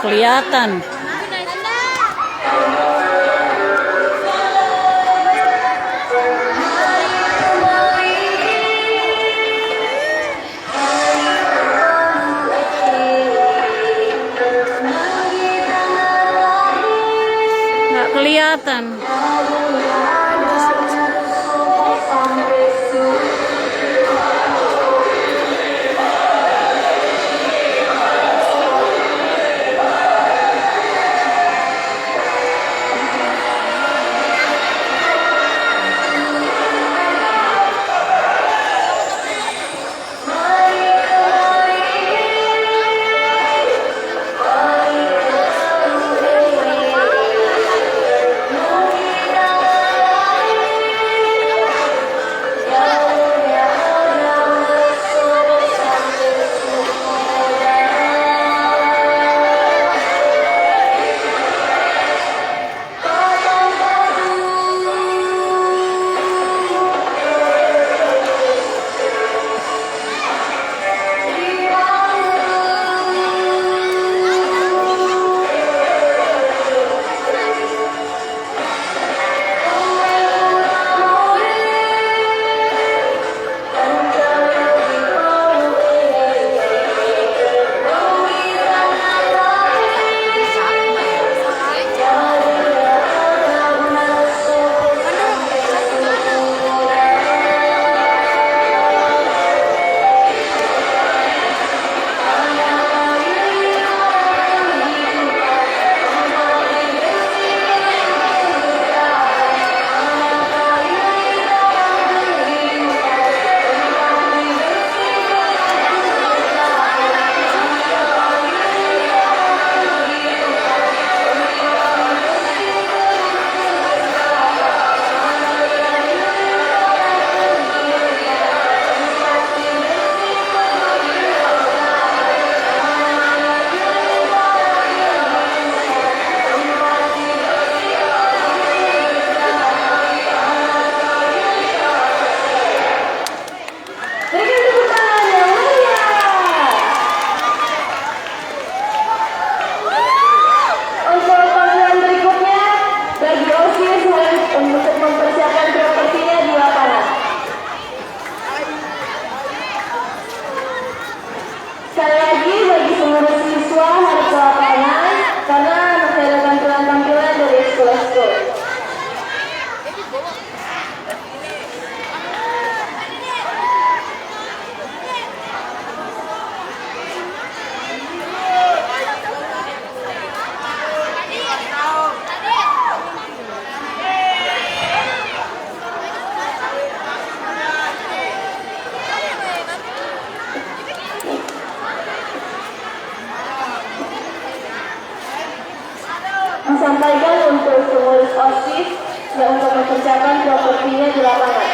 kelihatan. Nggak kelihatan. Disampaikan untuk pengurus OSIS yang untuk mempersiapkan propertinya di lapangan.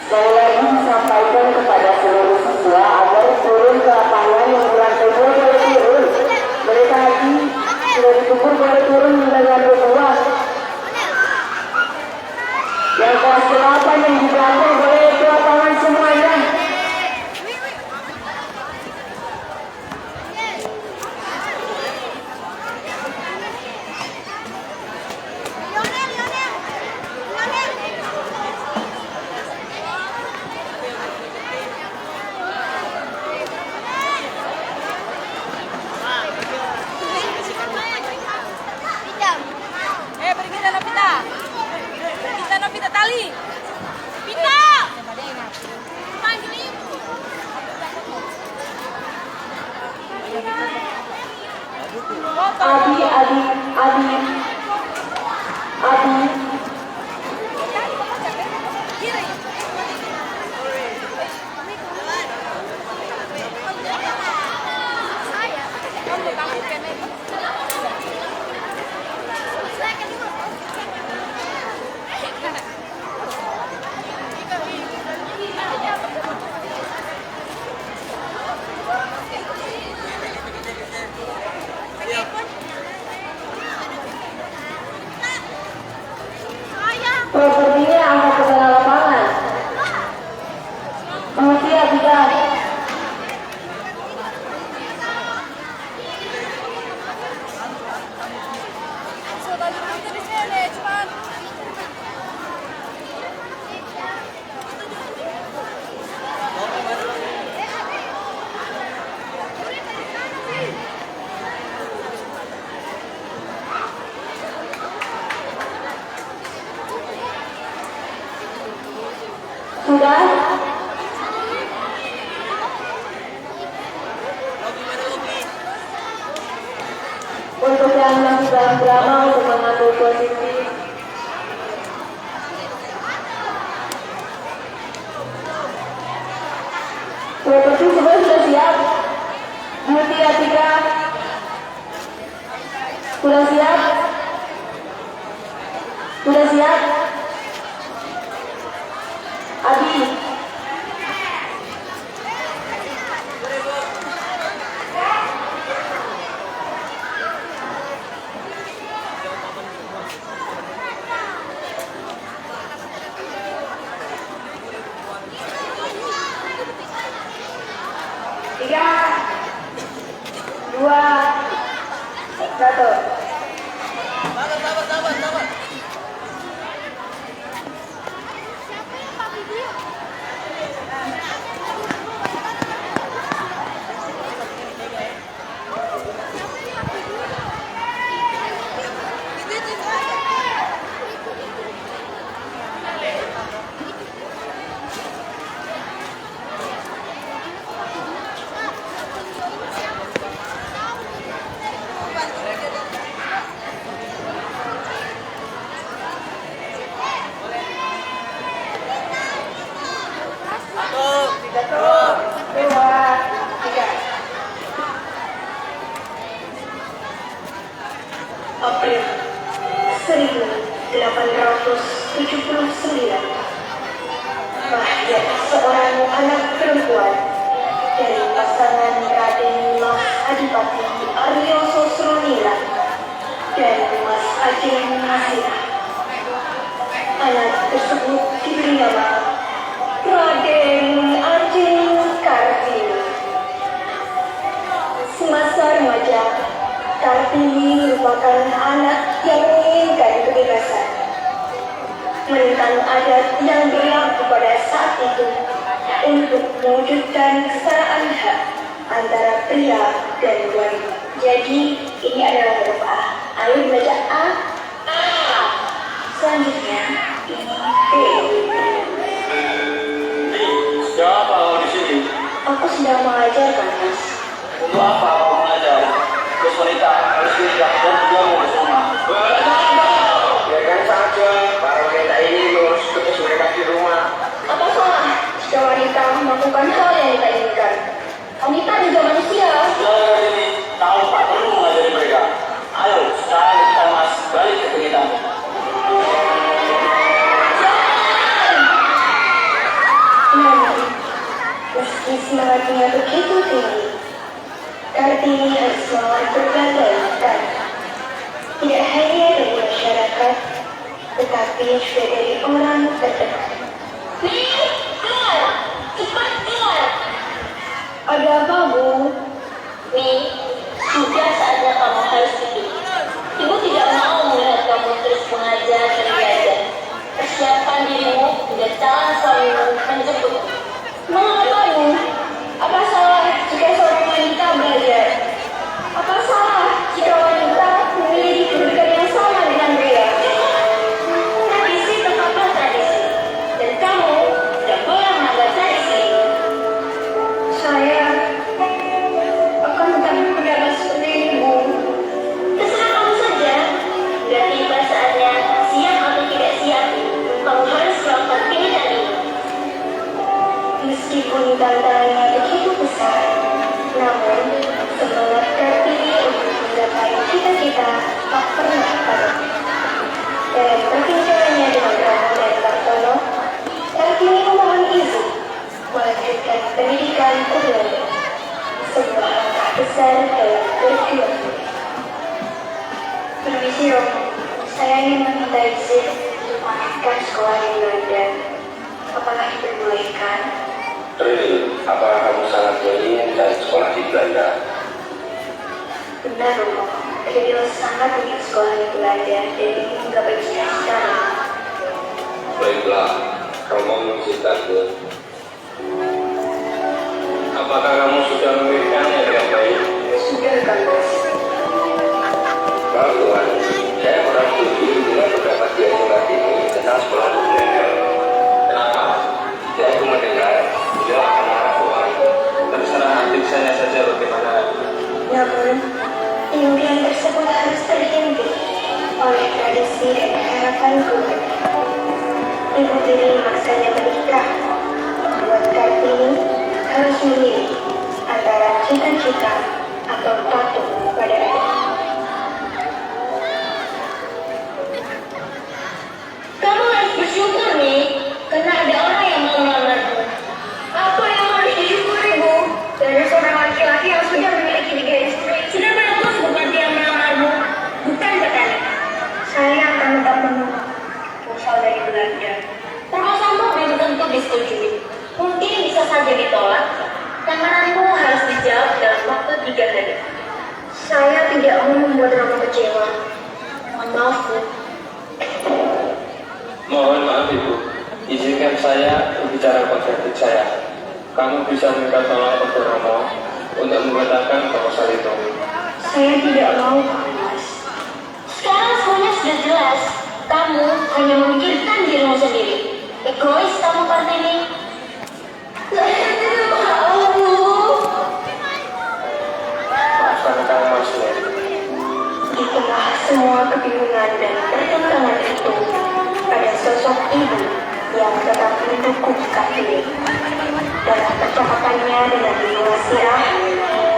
Saya lagi disampaikan kepada seluruh siswa agar turun ke lapangan yang berlantai 2 boleh turun. Mereka lagi sudah ditunggu boleh turun hingga lantai 2. Yang kelas 8 yang di belakang boleh ke lapangan semuanya. Adi. Sudah? Untuk yang masih dalam drama untuk mengambil posisi. Properti semua sudah siap. Beauty Atika sudah siap? Sudah siap? Abi tiga, dua, satu. April 1879, lahir seorang anak perempuan dari pasangan Raden Mas Adipati Aryo Sosronila dan Mas Ajeng Masira. Anak tersebut diberi nama Raden Ajeng Kartini. Semasa remaja, Kartini merupakan anak yang menginginkan kebebasan, menentang adat yang berlaku pada saat itu untuk mewujudkan kesetaraan hak antara pria dan wanita. Jadi ini adalah huruf A. Ayo belajar A. Selanjutnya ini B. Siapa kau di sini? Aku sedang mengajarkan, Mas. Untuk apa kau mengajar? Terus wanita harus tidak dan ngomong semua. Biarkan saja para wanita ini mengurus tugas mereka di rumah. Apa salah jika wanita melakukan hal yang kita inginkan? Wanita juga manusia. Belajar ini tahu tak perlu mengajari mereka. Ayo sekarang kita balik ke kita. Namun, meski semangatnya begitu tinggi, Kartini harus melawan berbagai rintangan. Tidak hanya dari masyarakat, tetapi juga dari orang terdekat. Keluar! Cepat keluar! Ada apa, Bu? Mi, sudah saatnya kamu harus pergi. Ibu tidak mau melihat kamu terus mengajar dan belajar. Persiapkan dirimu dan jangan suamimu menjemput. Mengapa, apa salah jika seorang wanita belajar? Apa salah jika wanita memiliki kedudukan yang sama dengan pria? Tradisi tetaplah tradisi, dan kamu tidak boleh melanggar tradisi. Saya akan tetap berpendapat seperti ini, Bu. Terserah kamu saja. Sudah tiba saatnya, siap atau tidak siap, kamu harus melakukan pilihan ini. Meskipun tantangannya begitu besar, namun semangat Kartini untuk menggapai cita-cita tak pernah padam. Dalam perbincangannya dengan Romo dan Kartono, Kartini memohon izin melanjutkan pendidikan ke Belanda, sebuah langkah besar dalam berjuang. Permisi, Romo, saya ingin meminta izin untuk melanjutkan sekolah di Belanda. Apakah diperbolehkan? Rini, apakah kamu sangat menginginkan sekolah di Belanda? Benar, Romo. Kedil sangat ingin sekolah di Belanda dan ingin menggapai cita-cita. Baiklah, Romo mengizinkanmu. Apakah kamu sudah memikirkannya dengan baik? Sudah, kan, Mas? Tuhan, saya kurang setuju dengan pendapat yang ini tentang sekolah di Belanda. Kenapa? Tidak Namun, impian tersebut harus terhenti oleh tradisi dan harapan keluarga. Ibu tiri maksanya menikah. Buat Kartini harus memilih antara cita-cita atau patuh pada adik. Kamu harus bersyukur nih, karena ada orang yang mau melamarmu. Apa yang harus disyukuri, Bu? Dari seorang laki-laki yang sudah memiliki 3 istri, sudah bagus bukan dia melamarmu, bukan petani. Saya akan tetap menunggu proposal dari Belanda. Proposalmu belum tentu disetujui. Mungkin bisa saja ditolak. Lamaranmu harus dijawab dalam waktu 3 hari. Saya tidak mau membuat Rama kecewa. Mohon maaf, Bu. Mohon maaf Ibu, izinkan saya berbicara konflik saya. Kamu bisa minta tolong Dr. Romo untuk membatalkan proposal itu. Saya tidak mau, Pak Mas. Sekarang semuanya sudah jelas. Kamu hanya memikirkan dirimu sendiri. Egois kamu, Kartini. Saya tidak mau, Bu. Maafkan Kang Mas. Di tengah semua kebingungan dan pertentangan itu, ada sosok ibu yang tetap mendukung Kartini. Dalam percakapannya dengan Ibu Wasirah,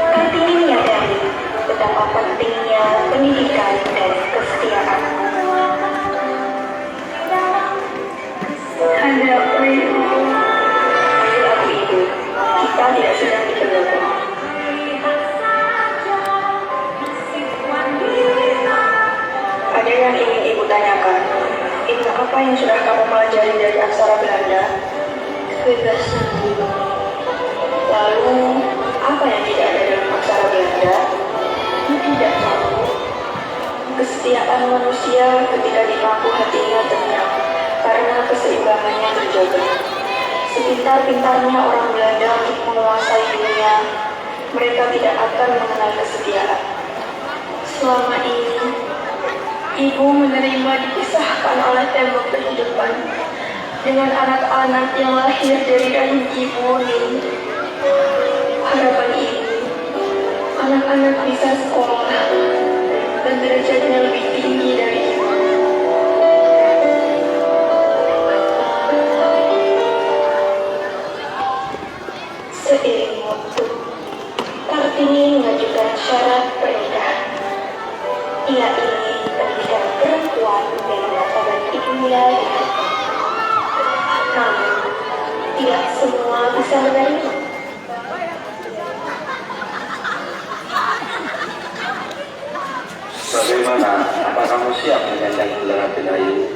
Kartini menyadari betapa pentingnya pendidikan dan kesetiaan. Ada apa Ibu? Maksud Ibu, kita tidak sedang diperlukan. Ada yang ingin Ibu tanyakan? Ilmu apa yang sudah kamu pelajari dari aksara Belanda? Kebebasan. Lalu, apa yang tidak ada dalam aksara Belanda? Tidak tahu. Kesetiaan manusia ketika dipangku hatinya tenang, karena keseimbangannya terjaga. Sepintar-pintarnya orang Belanda untuk menguasai dunia, mereka tidak akan mengenal kesetiaan. Selama ini, Ibu menerima dipisahkan oleh tembok kehidupan dengan anak-anak yang lahir dari rahim Ibu ini. Harapan Ibu, anak-anak bisa sekolah dan derajatnya lebih tinggi dari Ibu. Seiring waktu, Kartini mengajukan syarat pernikahan. Ia ingin pendidikan perempuan dan martabat ibunya dihargai. Namun, tidak semua bisa menerima. Bagaimana? Apa kamu siap menyandang gelar Ayu?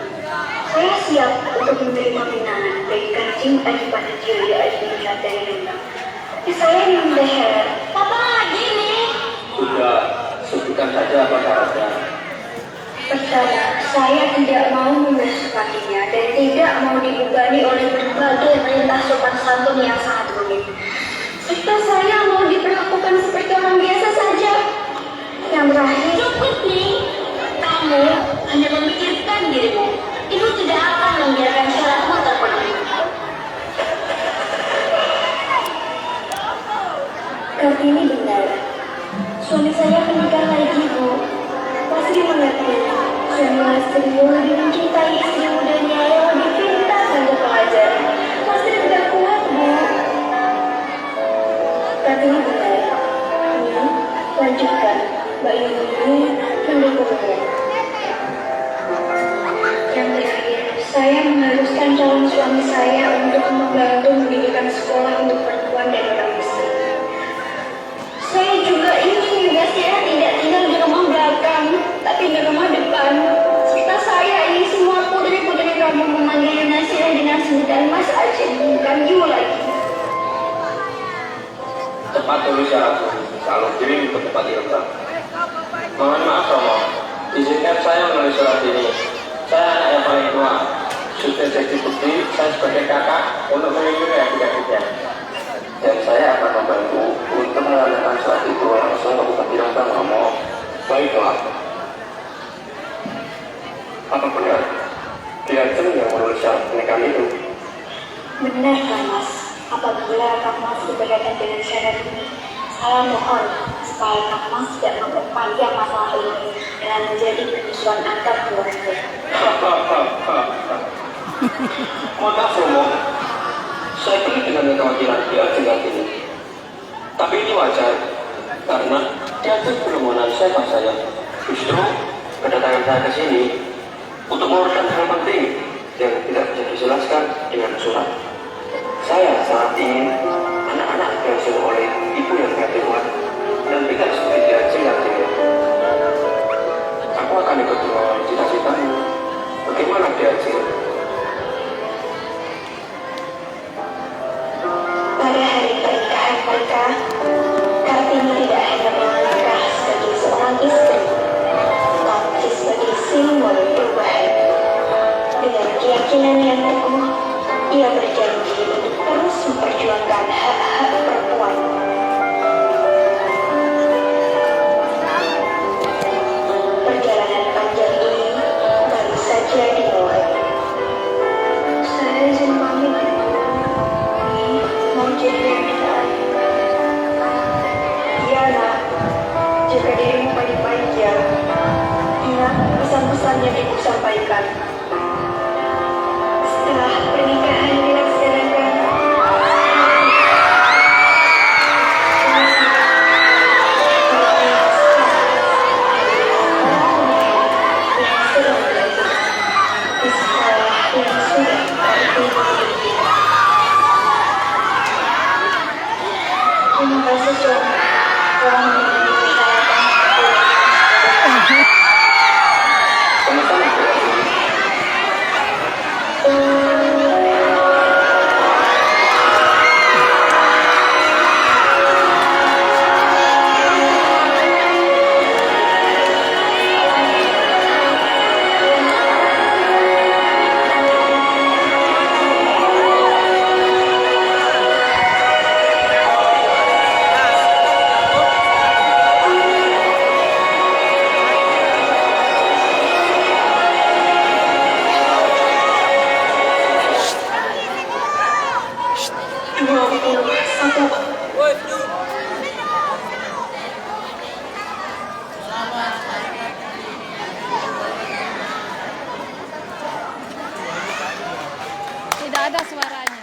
Saya siap untuk menerima pinangan dari Kanjeng Adipati Jaya Adipati dari Lembang. Tapi saya ingin berharap. Apa lagi nih? Sudah, sebutkan saja apa syaratnya. Pertama, saya tidak mau membesarkannya dan tidak mau dibebani oleh berbagai perintah sopan santun yang sangat rumit. Serta saya mau diperlakukan seperti orang biasa saja. Yang terakhir, Cukup nih. Kamu hanya memikirkan dirimu. Ibu tidak akan membiarkan syaratmu terpenuhi. Kartini benar. Suami saya menikah lagi, Bu. Pasti mengerti. Suami istrimu lebih mencintai istri mudanya yang lebih pintar dan terpelajar. Pasti tidak kuat, Bu. Kartini benar. Lanjutkan. Mbak Ibu mendukungnya. Yang terakhir, saya mengharuskan calon suami saya untuk membantu mendirikan sekolah untuk perempuan dan orang miskin. Saya juga ingin Ibu Wasirah tidak tinggal di rumah belakang, tapi di rumah depan. Serta saya ingin semua putri-putri kamu memanggil Nasirah dengan sebutan Mas Aceh, bukan Ibu lagi. Cepat tulis syaratmu, lalu kirim ke tempat direkam. Mohon maaf Romo, izinkan saya menulis surat ini. Saya anak yang paling tua. Sudah jadi bukti saya sebagai kakak untuk melindungi adik-adiknya. Dan saya akan membantu untuk menandatangani surat itu langsung ke Bupati Rembang Romo. Baiklah. Apa benar? Dia yang menulis syarat pernikahan itu? Benar, Kang Mas. Apabila Kang Mas keberatan dengan syarat ini, saya mohon supaya Mas tidak memperpanjang masalah ini dengan menjadi permusuhan antar keluarga. Maaf Romo, saya beli dengan kekhawatiran dia tinggal ini. Tapi ini wajar, karena dia itu permohonan saya. Justru kedatangan saya ke sini untuk menguruskan hal penting yang tidak bisa dijelaskan dengan surat. Saya sangat ingin anak-anak diasuh oleh ibu yang kuat dan tidak seperti dia tinggal. Aku akan ikut mengawal cita-citamu. Bagaimana dia Pada hari pernikahan mereka, Kartini tidak hanya menikah sebagai seorang istri, tapi sebagai simbol perubahan. Dengan keyakinan yang teguh, ia berjanji untuk terus memperjuangkan hak-hak perempuan. Perjalanan panjang ini baru saja dimulai. Saya izin pamit. Mau jadi pernikahan. Iya nak, jaga dirimu baik-baik ya. Ingat pesan-pesan yang ibu sampaikan. Setelah pernikahan dilaksanakan, di sekolah yang sudah terima kasih telah menjadi persyaratan. Tidak ada suaranya.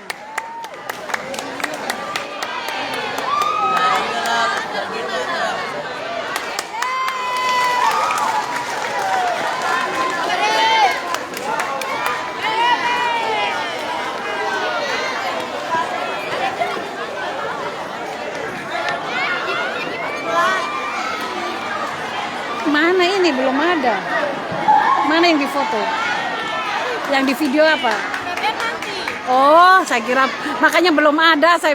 Mana ini belum ada. Mana yang difoto? Yang di video apa? Oh, saya kira makanya belum ada. Saya